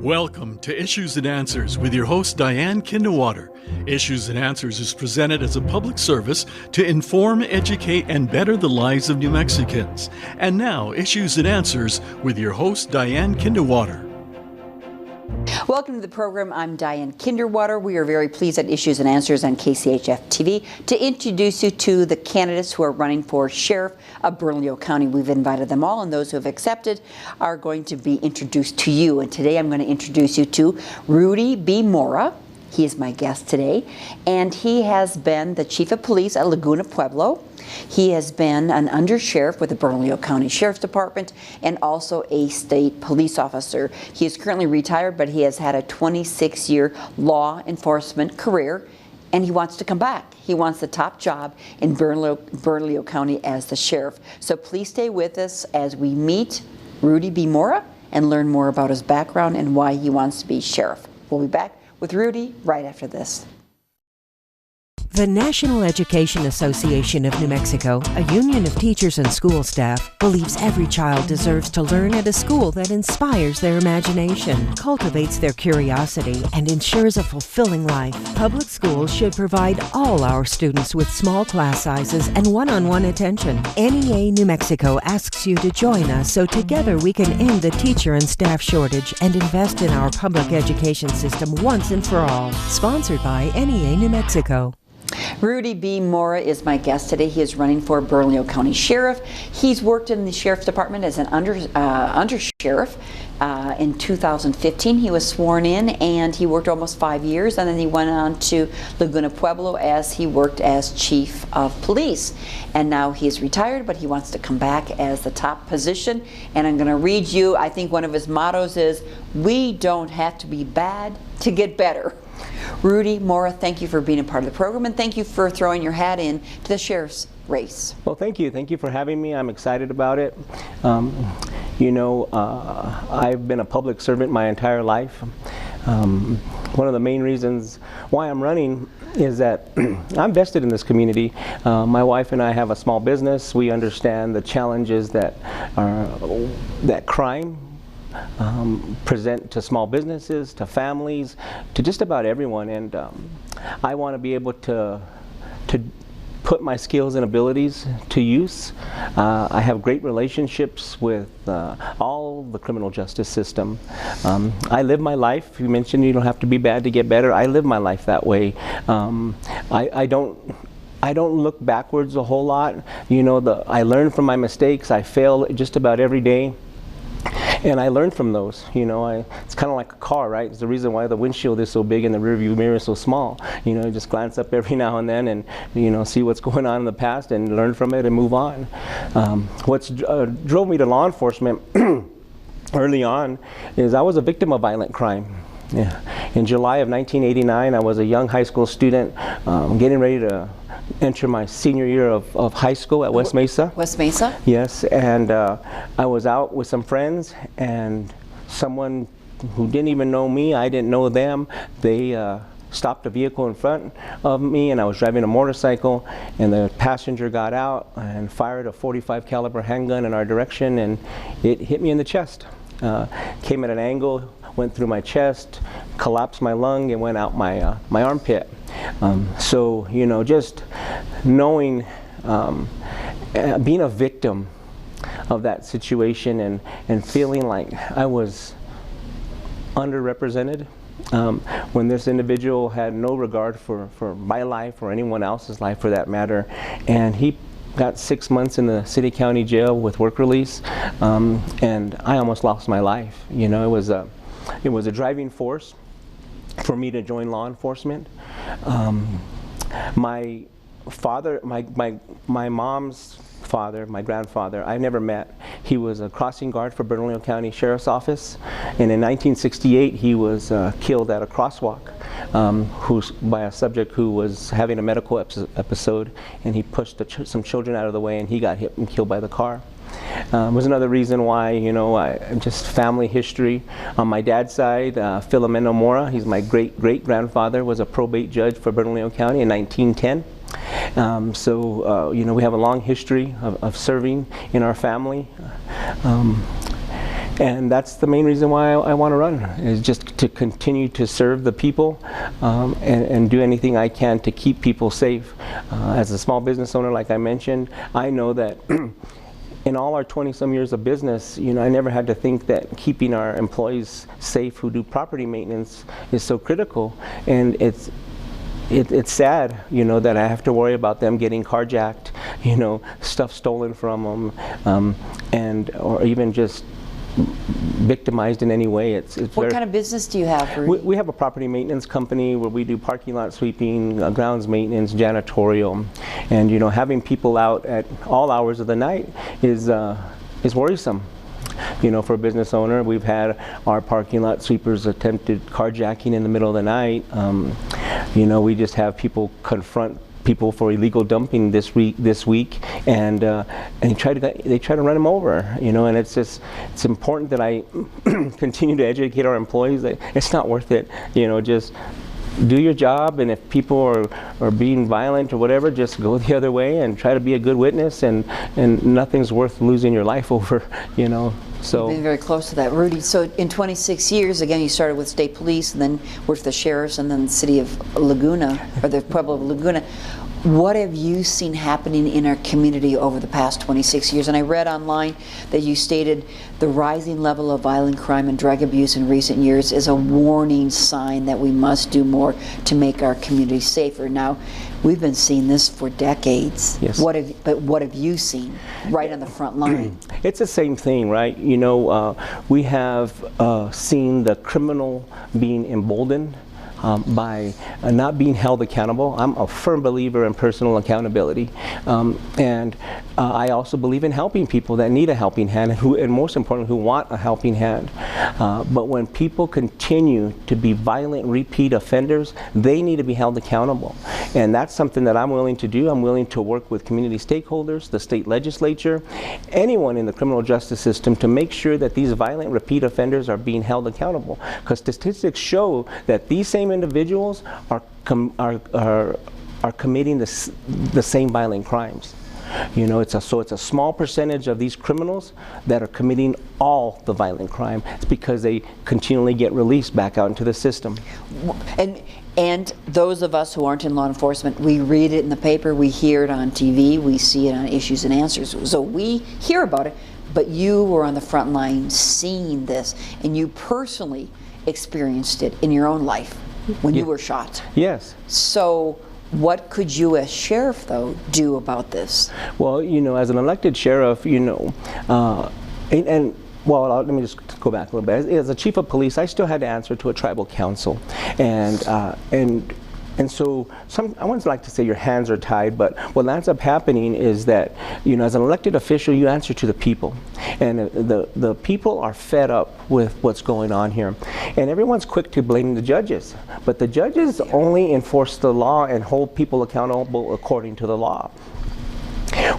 Welcome to Issues and Answers with your host Diane Kinderwater. Issues and Answers is presented as a public service to inform, educate, and better the lives of New Mexicans. And now, Issues and Answers with your host Diane Kinderwater. Welcome to the program. I'm Diane Kinderwater. We are very pleased at Issues and Answers on KCHF TV to introduce you to the candidates who are running for Sheriff of Bernalillo County. We've invited them all, and those who have accepted are going to be introduced to you. And today I'm going to introduce you to Rudy B. Mora. He is my guest today, and he has been the Chief of Police at Laguna Pueblo. He has been an undersheriff with the Bernalillo County Sheriff's Department and also a state police officer. He is currently retired, but he has had a 26-year law enforcement career, and he wants to come back. He wants the top job in Bernalillo County as the sheriff. So please stay with us as we meet Rudy B. Mora and learn more about his background and why he wants to be sheriff. We'll be back with Rudy right after this. The National Education Association of New Mexico, a union of teachers and school staff, believes every child deserves to learn at a school that inspires their imagination, cultivates their curiosity, and ensures a fulfilling life. Public schools should provide all our students with small class sizes and one-on-one attention. NEA New Mexico asks you to join us so together we can end the teacher and staff shortage and invest in our public education system once and for all. Sponsored by NEA New Mexico. Rudy B. Mora is my guest today. He is running for Bernalillo County Sheriff. He's worked in the Sheriff's Department as an undersheriff. In 2015, he was sworn in, and he worked almost 5 years, and then he went on to Laguna Pueblo as he worked as Chief of Police. And now he's retired, but he wants to come back as the top position. And I'm going to read you, I think one of his mottos is, "We don't have to be bad to get better." Rudy Mora, thank you for being a part of the program, and thank you for throwing your hat in to the sheriff's race. Well, thank you. Thank you for having me. I'm excited about it. I've been a public servant my entire life. One of the main reasons why I'm running is that I'm vested in this community. My wife and I have a small business. We understand the challenges that crime present to small businesses, to families, to just about everyone, and I want to be able to put my skills and abilities to use. I have great relationships with all the criminal justice system. I live my life. You mentioned you don't have to be bad to get better. I live my life that way. I don't look backwards a whole lot. I learn from my mistakes. I fail just about every day. And I learned from those. It's kind of like a car, right? It's the reason why the windshield is so big and the rearview mirror is so small. Just glance up every now and then and, see what's going on in the past and learn from it and move on. What drove me to law enforcement early on is I was a victim of violent crime. Yeah. In July of 1989, I was a young high school student getting ready to enter my senior year of high school at West Mesa. West Mesa? Yes, and I was out with some friends, and someone who didn't even know me, I didn't know them, they stopped a vehicle in front of me, and I was driving a motorcycle, and the passenger got out and fired a .45 caliber handgun in our direction, and it hit me in the chest. Came at an angle, went through my chest, collapsed my lung, and went out my armpit. So, just knowing, being a victim of that situation and feeling like I was underrepresented, when this individual had no regard for my life or anyone else's life for that matter, and he got 6 months in the city county jail with work release, and I almost lost my life. It was a driving force for me to join law enforcement. My father, my mom's father, my grandfather, I never met. He was a crossing guard for Bernalillo County Sheriff's Office, and in 1968 he was killed at a crosswalk by a subject who was having a medical episode, and he pushed some children out of the way, and he got hit and killed by the car. Was another reason why, just family history. On my dad's side, Filomeno Mora, he's my great-great-grandfather, was a probate judge for Bernalillo County in 1910. We have a long history of serving in our family. And that's the main reason why I want to run, is just to continue to serve the people and do anything I can to keep people safe. As a small business owner, like I mentioned, I know that in all our 20-some years of business, I never had to think that keeping our employees safe who do property maintenance is so critical. And it's sad, that I have to worry about them getting carjacked, stuff stolen from them, or even just victimized in any way. What kind of business do you have, Rudy? We have a property maintenance company where we do parking lot sweeping, grounds maintenance, janitorial, and having people out at all hours of the night is worrisome. For a business owner, we've had our parking lot sweepers attempted carjacking in the middle of the night. We just have people confront people for illegal dumping this week, and they try to run them over, and it's important that I continue to educate our employees that it's not worth it, just do your job, and if people are being violent or whatever, just go the other way and try to be a good witness, and nothing's worth losing your life over, So you've been very close to that, Rudy. So in 26 years, again, you started with state police, and then worked for the sheriffs, and then the city of Laguna, or the Pueblo of Laguna. What have you seen happening in our community over the past 26 years? And I read online that you stated the rising level of violent crime and drug abuse in recent years is a warning sign that we must do more to make our community safer. Now, we've been seeing this for decades. Yes. What have you seen right on the front line? It's the same thing, right? We have seen the criminal being emboldened by not being held accountable. I'm a firm believer in personal accountability, and I also believe in helping people that need a helping hand, and most importantly, who want a helping hand. But when people continue to be violent repeat offenders, they need to be held accountable, and that's something that I'm willing to do. I'm willing to work with community stakeholders, the state legislature, anyone in the criminal justice system to make sure that these violent repeat offenders are being held accountable, because statistics show that these same individuals are committing the same violent crimes. It's a small percentage of these criminals that are committing all the violent crime. It's because they continually get released back out into the system. And those of us who aren't in law enforcement, we read it in the paper, we hear it on TV, we see it on Issues and Answers. So we hear about it, but you were on the front line seeing this, and you personally experienced it in your own life when you were shot. Yes. So what could you as sheriff, though, do about this? Well, as an elected sheriff, let me just go back a little bit. As a chief of police, I still had to answer to a tribal council, and so I wouldn't like to say your hands are tied, but what ends up happening is that, as an elected official, you answer to the people. And the people are fed up with what's going on here. And everyone's quick to blame the judges. But the judges only enforce the law and hold people accountable according to the law.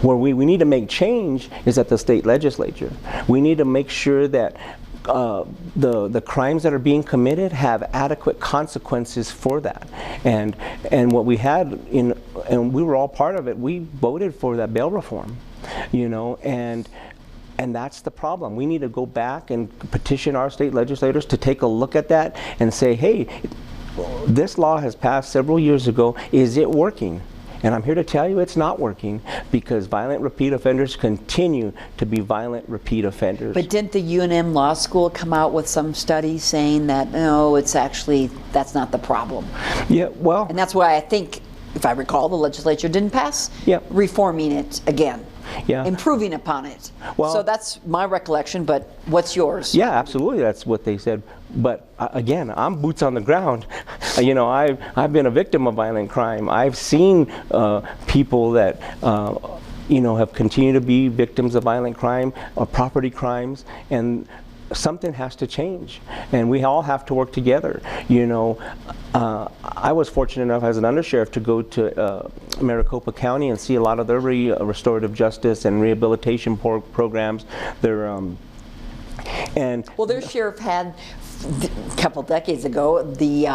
Where we need to make change is at the state legislature. We need to make sure that the crimes that are being committed have adequate consequences for that, and what we had and we were all part of it. We voted for that bail reform, and that's the problem. We need to go back and petition our state legislators to take a look at that and say, hey, this law has passed several years ago. Is it working? And I'm here to tell you it's not working, because violent repeat offenders continue to be violent repeat offenders. But didn't the UNM Law School come out with some studies saying that, no, that's not the problem? Yeah, well. And that's why I think, if I recall, the legislature didn't pass reforming it again. Yeah. Improving upon it. Well, so that's my recollection, but what's yours? Yeah, absolutely, that's what they said. But again, I'm boots on the ground. I've been a victim of violent crime. I've seen people that have continued to be victims of violent crime or property crimes, and something has to change, and we all have to work together. I was fortunate enough as an undersheriff to go to Maricopa County and see a lot of their restorative justice and rehabilitation programs. Their sheriff had a couple decades ago the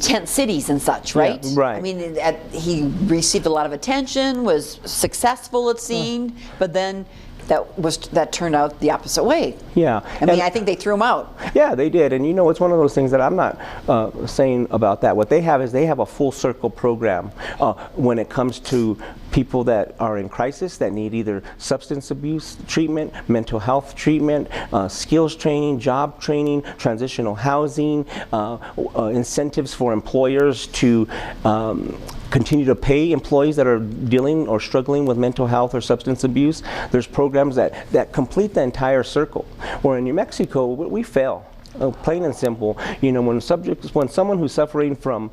tent cities and such, right? Yeah, right. I mean, he received a lot of attention, was successful, it seemed, but then that turned out the opposite way. Yeah. I mean, I think they threw them out. Yeah, they did. And it's one of those things that I'm not saying about that. What they have is they have a full circle program when it comes to people that are in crisis that need either substance abuse treatment, mental health treatment, skills training, job training, transitional housing, incentives for employers to continue to pay employees that are dealing or struggling with mental health or substance abuse. There's programs that complete the entire circle. Where in New Mexico, we fail. Plain and simple, when someone who's suffering from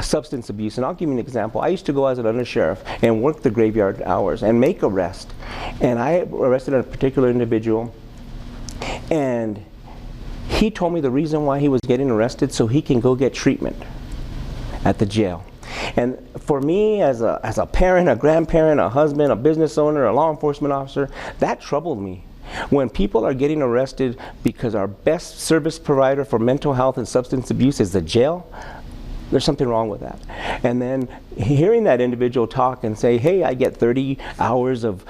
substance abuse, and I'll give you an example. I used to go as an undersheriff and work the graveyard hours and make arrests. And I arrested a particular individual, and he told me the reason why he was getting arrested so he can go get treatment at the jail. And for me, as a parent, a grandparent, a husband, a business owner, a law enforcement officer, that troubled me. When people are getting arrested because our best service provider for mental health and substance abuse is the jail, there's something wrong with that. And then hearing that individual talk and say, hey, I get 30 hours of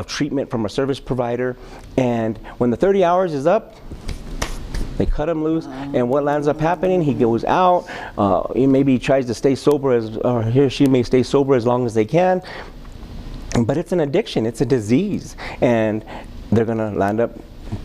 treatment from a service provider, and when the 30 hours is up, they cut him loose, and what ends up happening, he goes out, maybe he tries to stay sober, or he or she may stay sober as long as they can, but it's an addiction, it's a disease, and they're going to land up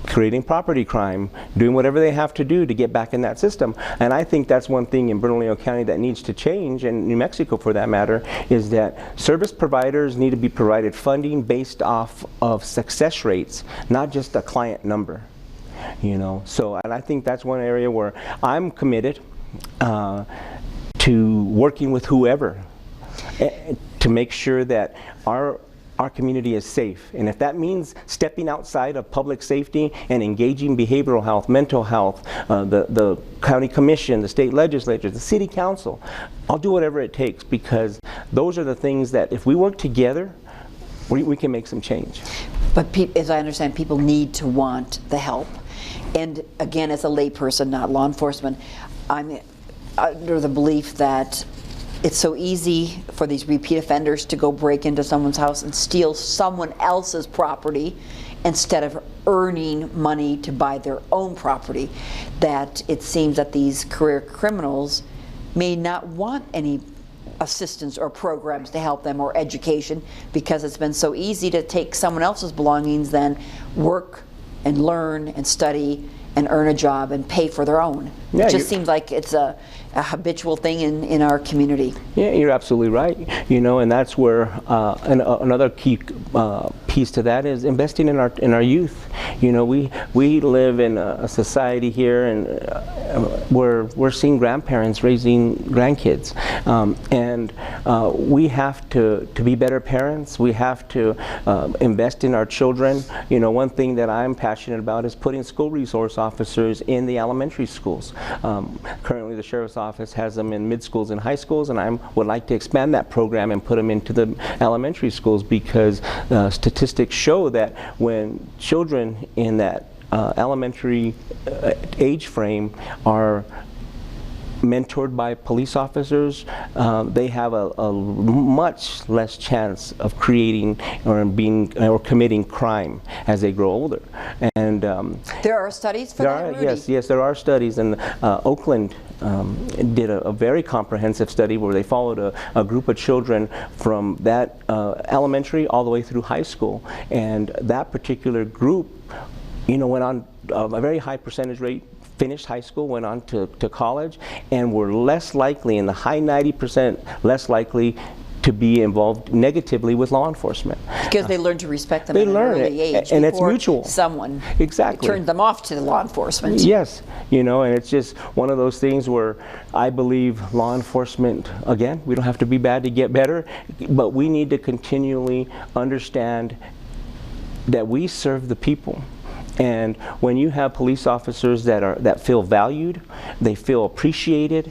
creating property crime, doing whatever they have to do to get back in that system. And I think that's one thing in Bernalillo County that needs to change, and New Mexico for that matter, is that service providers need to be provided funding based off of success rates, not just a client number. So, and I think that's one area where I'm committed to working with whoever to make sure that our community is safe. And if that means stepping outside of public safety and engaging behavioral health, mental health, the county commission, the state legislature, the city council, I'll do whatever it takes, because those are the things that if we work together, we can make some change. But as I understand, people need to want the help. And again, as a layperson, not law enforcement, I'm under the belief that it's so easy for these repeat offenders to go break into someone's house and steal someone else's property instead of earning money to buy their own property, that it seems that these career criminals may not want any assistance or programs to help them or education, because it's been so easy to take someone else's belongings than work and learn and study and earn a job and pay for their own. Yeah, it just seems like it's a habitual thing in our community. Yeah, you're absolutely right. And that's where another key piece to that is investing in our youth. We live in a society here, and we're seeing grandparents raising grandkids, and we have to be better parents. We have to invest in our children. One thing that I'm passionate about is putting school resource officers in the elementary schools. Currently, the sheriff's office has them in mid schools and high schools, and I would like to expand that program and put them into the elementary schools, because statistics show that when children in that elementary age frame are mentored by police officers, they have a much less chance of creating or committing crime as they grow older. And there are studies for that, Rudy? Yes, there are studies, and Oakland did a very comprehensive study where they followed a group of children from that elementary all the way through high school, and that particular group, went on a very high percentage rate, finished high school, went on to college, and were less likely, in the high 90% less likely to be involved negatively with law enforcement. Because they learn to respect them they at an learn early age, and it's mutual. Someone exactly turned them off to the law enforcement. Yes, and it's just one of those things where I believe law enforcement, again, we don't have to be bad to get better, but we need to continually understand that we serve the people. And when you have police officers that feel valued, they feel appreciated,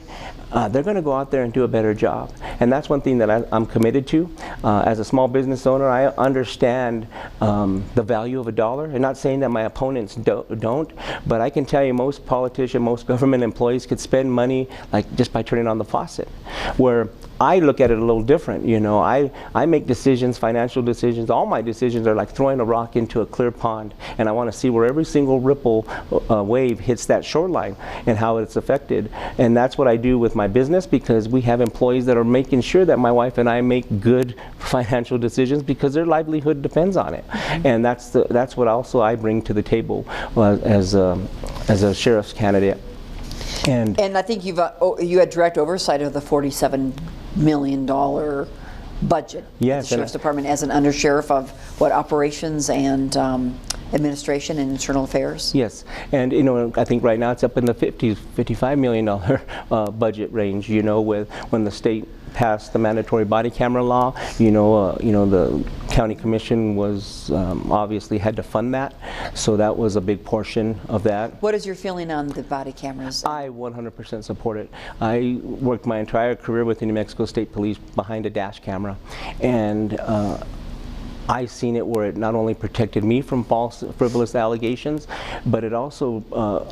they're going to go out there and do a better job. And that's one thing that I'm committed to. As a small business owner, I understand the value of a dollar. I'm not saying that my opponents don't, but I can tell you most politicians, most government employees could spend money like just by turning on the faucet. Where I look at it a little different. You know, I make decisions, financial decisions. All my decisions are like throwing a rock into a clear pond, and I want to see where every single ripple wave hits that shoreline and how it's affected. And that's what I do with my business, because we have employees that are making sure that my wife and I make good financial decisions because their livelihood depends on it. And that's what also I bring to the table as a sheriff's candidate. And I think you had direct oversight of the $47 million budget. Yes, of the Sheriff's Department as an undersheriff of what, operations and administration and internal affairs? Yes, and you know, I think right now it's up in the $55 million budget range. You know, when the state passed the mandatory body camera law, you know, the county commission was obviously had to fund that, so that was a big portion of that. What is your feeling on the body cameras? I 100% support it. I worked my entire career with the New Mexico State Police behind a dash camera, and I've seen it where it not only protected me from false, frivolous allegations, but it also,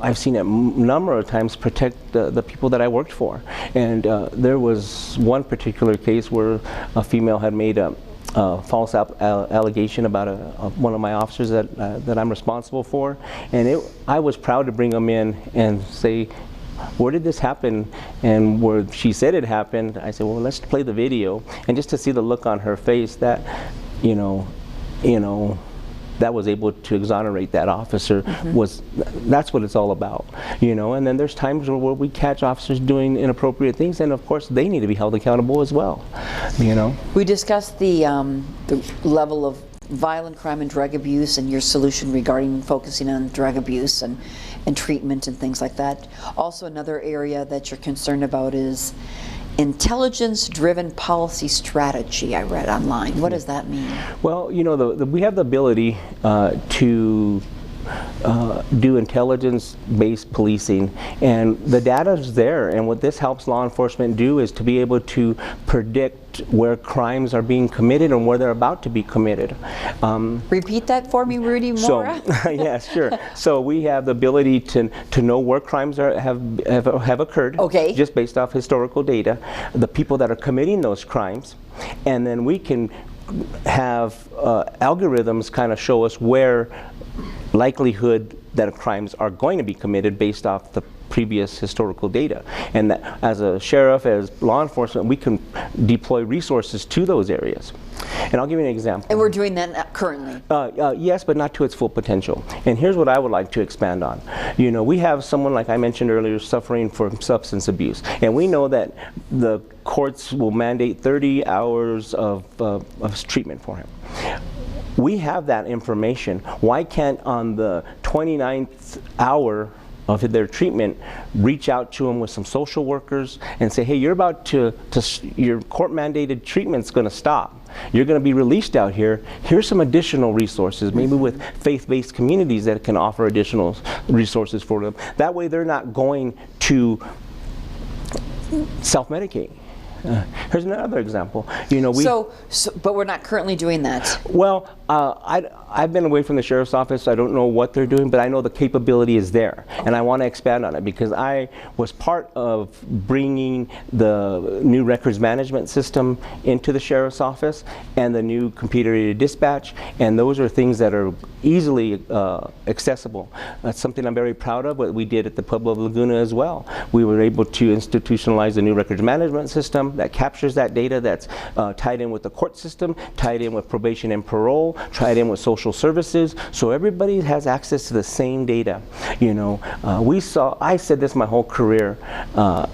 I've seen it a number of times protect the people that I worked for. And there was one particular case where a female had made a false allegation about one of my officers that I'm responsible for, and I was proud to bring them in and say, where did this happen? And where she said it happened, I said, well, let's play the video. And just to see the look on her face that, you know, that was able to exonerate that officer, that's what it's all about, you know. And then there's times where we catch officers doing inappropriate things, and of course they need to be held accountable as well, you know. We discussed the level of violent crime and drug abuse and your solution regarding focusing on drug abuse and treatment and things like that. Also, another area that you're concerned about is intelligence-driven policy strategy, I read online. What does that mean? Well, you know, we have the ability to do intelligence-based policing, and the data is there, and what this helps law enforcement do is to be able to predict where crimes are being committed and where they're about to be committed. Repeat that for me, Rudy Mora. So, yes, sure. So we have the ability to know where crimes have occurred, just based off historical data, the people that are committing those crimes, and then we can have algorithms kind of show us where likelihood that crimes are going to be committed based off the previous historical data. And that, as a sheriff, as law enforcement, we can deploy resources to those areas. And I'll give you an example. And we're doing that currently? Yes, but not to its full potential. And here's what I would like to expand on. You know, we have someone, like I mentioned earlier, suffering from substance abuse. And we know that the courts will mandate 30 hours of treatment for him. We have that information. Why can't, on the 29th hour of their treatment, reach out to them with some social workers and say, hey, you're about to your court mandated treatment's going to stop. You're going to be released out here. Here's some additional resources, maybe with faith-based communities that can offer additional resources for them. That way they're not going to self-medicate. Here's another example. You know, but we're not currently doing that. Well, I've been away from the sheriff's office. I don't know what they're doing, but I know the capability is there, and I want to expand on it because I was part of bringing the new records management system into the sheriff's office and the new computer-aided dispatch, and those are things that are easily accessible. That's something I'm very proud of, what we did at the Pueblo of Laguna as well. We were able to institutionalize the new records management system that captures that data, that's tied in with the court system, tied in with probation and parole, tied in with social services, so everybody has access to the same data. You know, I said this my whole career,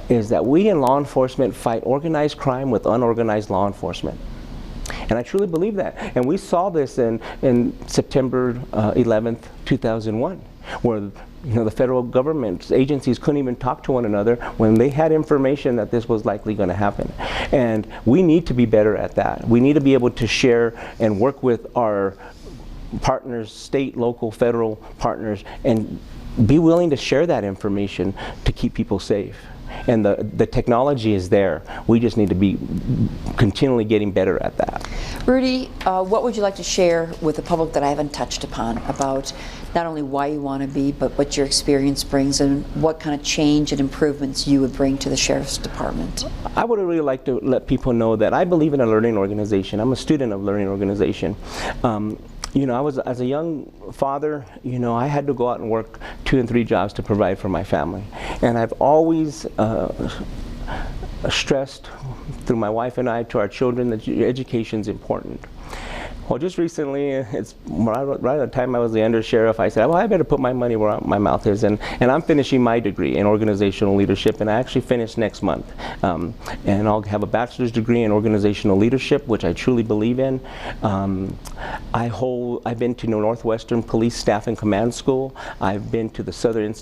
is that we in law enforcement fight organized crime with unorganized law enforcement. And I truly believe that. And we saw this in September 11th, 2001, where the federal government agencies couldn't even talk to one another when they had information that this was likely going to happen. And we need to be better at that. We need to be able to share and work with our partners, state, local, federal partners, and be willing to share that information to keep people safe. And the technology is there. We just need to be continually getting better at that. Rudy, what would you like to share with the public that I haven't touched upon about not only why you want to be, but what your experience brings and what kind of change and improvements you would bring to the Sheriff's Department. I would really like to let people know that I believe in a learning organization. I'm a student of learning organization. You know, as a young father, you know, I had to go out and work 2 and 3 jobs to provide for my family. And I've always stressed through my wife and I to our children that education is important. Well, just recently, it's right at the time I was the under sheriff, I said, well, I better put my money where my mouth is, and I'm finishing my degree in organizational leadership, and I actually finish next month. And I'll have a bachelor's degree in organizational leadership, which I truly believe in. I've been to Northwestern Police Staff and Command School. I've been to the Southern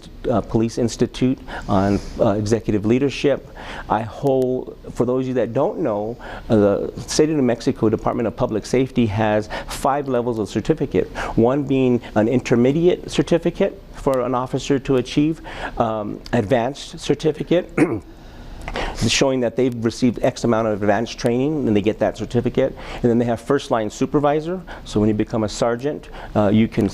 Police Institute on executive leadership. For those of you that don't know, the State of New Mexico Department of Public Safety has 5 levels of certificate, one being an intermediate certificate for an officer to achieve, advanced certificate showing that they've received X amount of advanced training and they get that certificate, and then they have first line supervisor, so when you become a sergeant, you can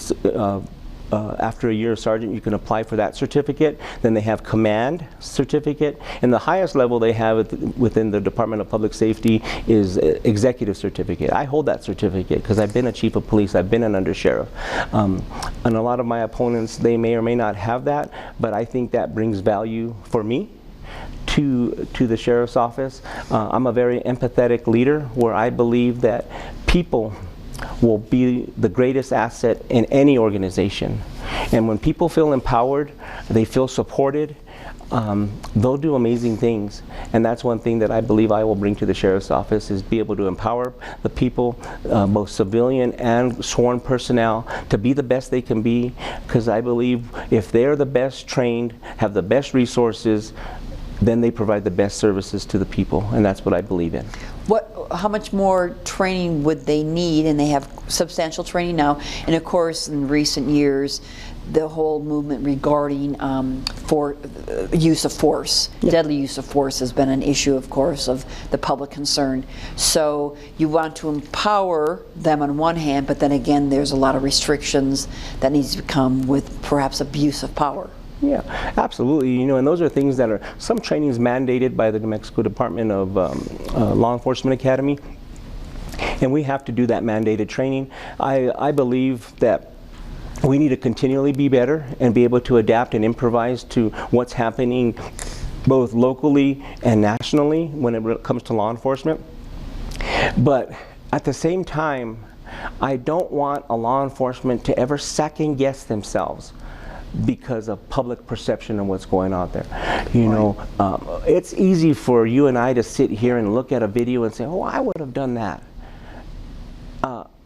after a year of sergeant, you can apply for that certificate. Then they have command certificate, and the highest level they have within the Department of Public Safety is executive certificate. I hold that certificate because I've been a chief of police, I've been an under sheriff. And a lot of my opponents, they may or may not have that, but I think that brings value for me to the sheriff's office. I'm a very empathetic leader where I believe that people will be the greatest asset in any organization. And when people feel empowered, they feel supported, they'll do amazing things. And that's one thing that I believe I will bring to the sheriff's office, is be able to empower the people, both civilian and sworn personnel, to be the best they can be, because I believe if they're the best trained, have the best resources, then they provide the best services to the people, and that's what I believe in. How much more training would they need? And they have substantial training now, and of course in recent years the whole movement regarding use of force, deadly use of force, has been an issue, of course, of the public concern. So you want to empower them on one hand, but then again there's a lot of restrictions that needs to come with perhaps abuse of power. Yeah, absolutely. You know, and those are things that are, some trainings mandated by the New Mexico Department of Law Enforcement Academy, and we have to do that mandated training. I believe that we need to continually be better and be able to adapt and improvise to what's happening both locally and nationally when it comes to law enforcement. But at the same time, I don't want a law enforcement to ever second guess themselves because of public perception of what's going on there. You know, it's easy for you and I to sit here and look at a video and say, oh, I would have done that.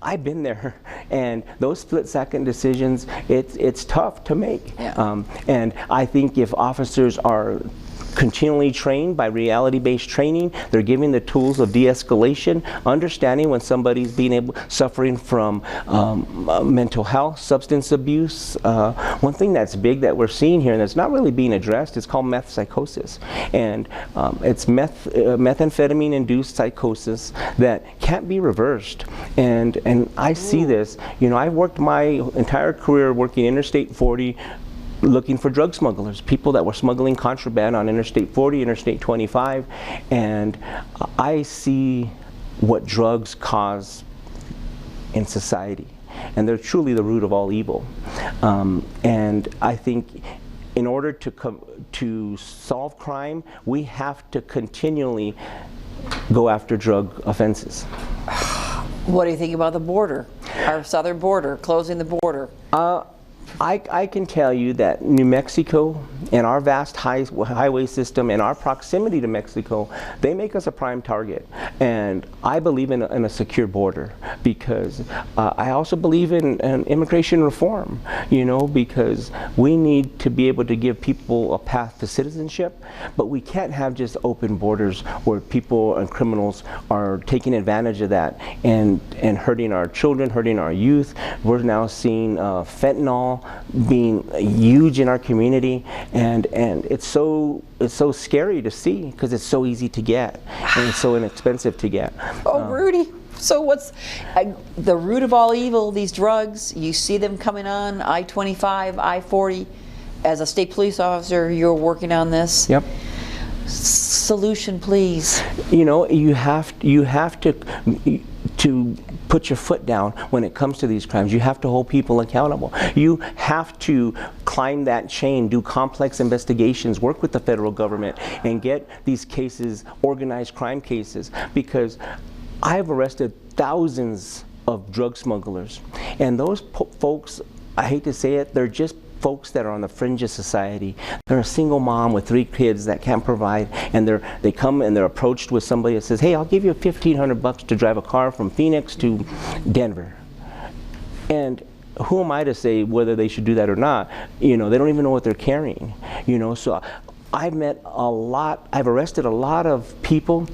I've been there, and those split-second decisions, it's tough to make. Yeah. And I think if officers are continually trained by reality-based training, they're giving the tools of de-escalation, understanding when somebody's suffering from mental health, substance abuse. One thing that's big that we're seeing here and that's not really being addressed is called meth psychosis, and it's methamphetamine-induced psychosis that can't be reversed. And I see this. You know, I've worked my entire career working Interstate 40, looking for drug smugglers, people that were smuggling contraband on Interstate 40, Interstate 25, and I see what drugs cause in society, and they're truly the root of all evil. And I think in order to solve crime, we have to continually go after drug offenses. What do you think about the border, our southern border, closing the border? I can tell you that New Mexico and our vast highway system and our proximity to Mexico, they make us a prime target. And I believe in a secure border, because I also believe in immigration reform, you know, because we need to be able to give people a path to citizenship, but we can't have just open borders where people and criminals are taking advantage of that and hurting our children, hurting our youth. We're now seeing fentanyl being huge in our community, and it's so scary to see, because it's so easy to get and it's so inexpensive to get. Oh, Rudy, So what's the root of all evil, these drugs? You see them coming on I-25, I-40. As a state police officer, you're working on this. Yep. Solution, please. You know, you have to put your foot down when it comes to these crimes. You have to hold people accountable. You have to climb that chain, do complex investigations, work with the federal government, and get these cases, organized crime cases, because I've arrested thousands of drug smugglers, and those folks, I hate to say it, they're just folks that are on the fringe of society. They're a single mom with 3 kids that can't provide, and they come and they're approached with somebody that says, hey, I'll give you $1,500 to drive a car from Phoenix to Denver. And who am I to say whether they should do that or not? You know, they don't even know what they're carrying. You know, so I've arrested a lot of people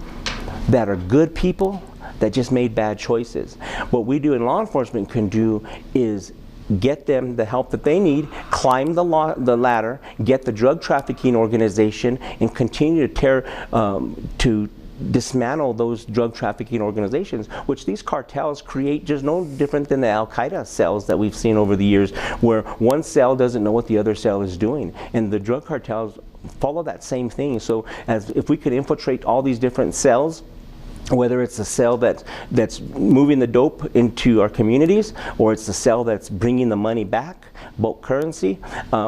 that are good people that just made bad choices. What we do in law enforcement can do is get them the help that they need, climb the ladder, get the drug trafficking organization, and continue to dismantle those drug trafficking organizations, which these cartels create just no different than the Al-Qaeda cells that we've seen over the years, where one cell doesn't know what the other cell is doing. And the drug cartels follow that same thing. So if we could infiltrate all these different cells, whether it's a cell that's moving the dope into our communities, or it's the cell that's bringing the money back, bulk currency,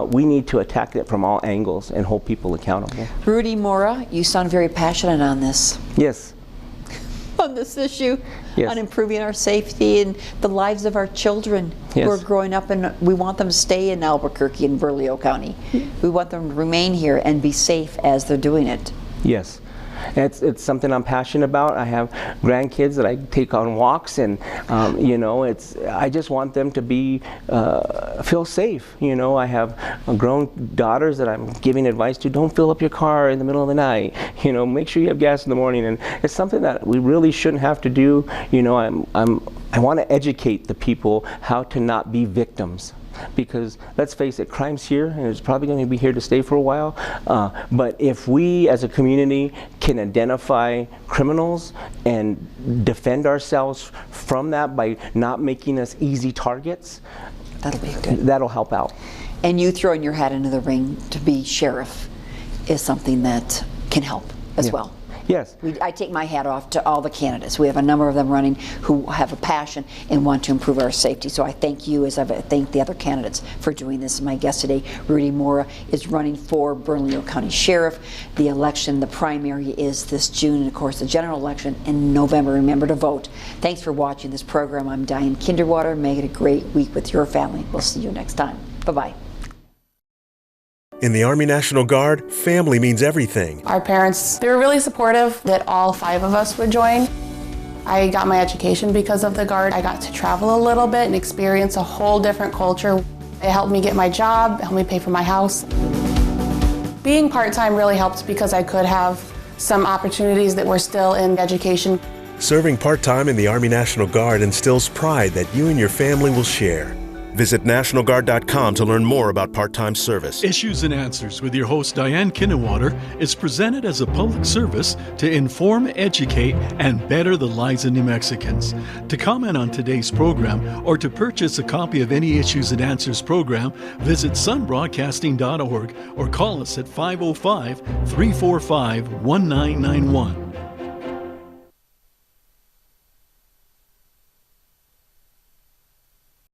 we need to attack it from all angles and hold people accountable. Rudy Mora, you sound very passionate on this. Yes. On this issue, yes. On improving our safety and the lives of our children who are growing up, and we want them to stay in Albuquerque and Bernalillo County. We want them to remain here and be safe as they're doing it. Yes. It's something I'm passionate about. I have grandkids that I take on walks, and you know, I just want them to feel safe. You know, I have grown daughters that I'm giving advice to. Don't fill up your car in the middle of the night. You know, make sure you have gas in the morning. And it's something that we really shouldn't have to do. You know, I want to educate the people how to not be victims. Because let's face it, crime's here, and it's probably going to be here to stay for a while. But if we as a community can identify criminals and defend ourselves from that by not making us easy targets, that'll be good. That'll help out. And you throwing your hat into the ring to be sheriff is something that can help as well. Yes. I take my hat off to all the candidates. We have a number of them running who have a passion and want to improve our safety. So I thank you, as I thank the other candidates, for doing this. My guest today, Rudy Mora, is running for Bernalillo County Sheriff. The election, the primary, is this June, and of course the general election in November. Remember to vote. Thanks for watching this program. I'm Diane Kinderwater. Make it a great week with your family. We'll see you next time. Bye-bye. In the Army National Guard, family means everything. Our parents, they were really supportive that all 5 of us would join. I got my education because of the Guard. I got to travel a little bit and experience a whole different culture. It helped me get my job, helped me pay for my house. Being part-time really helped because I could have some opportunities that were still in education. Serving part-time in the Army National Guard instills pride that you and your family will share. Visit NationalGuard.com to learn more about part-time service. Issues and Answers with your host Diane Kinderwater is presented as a public service to inform, educate, and better the lives of New Mexicans. To comment on today's program or to purchase a copy of any Issues and Answers program, visit sunbroadcasting.org or call us at 505-345-1991.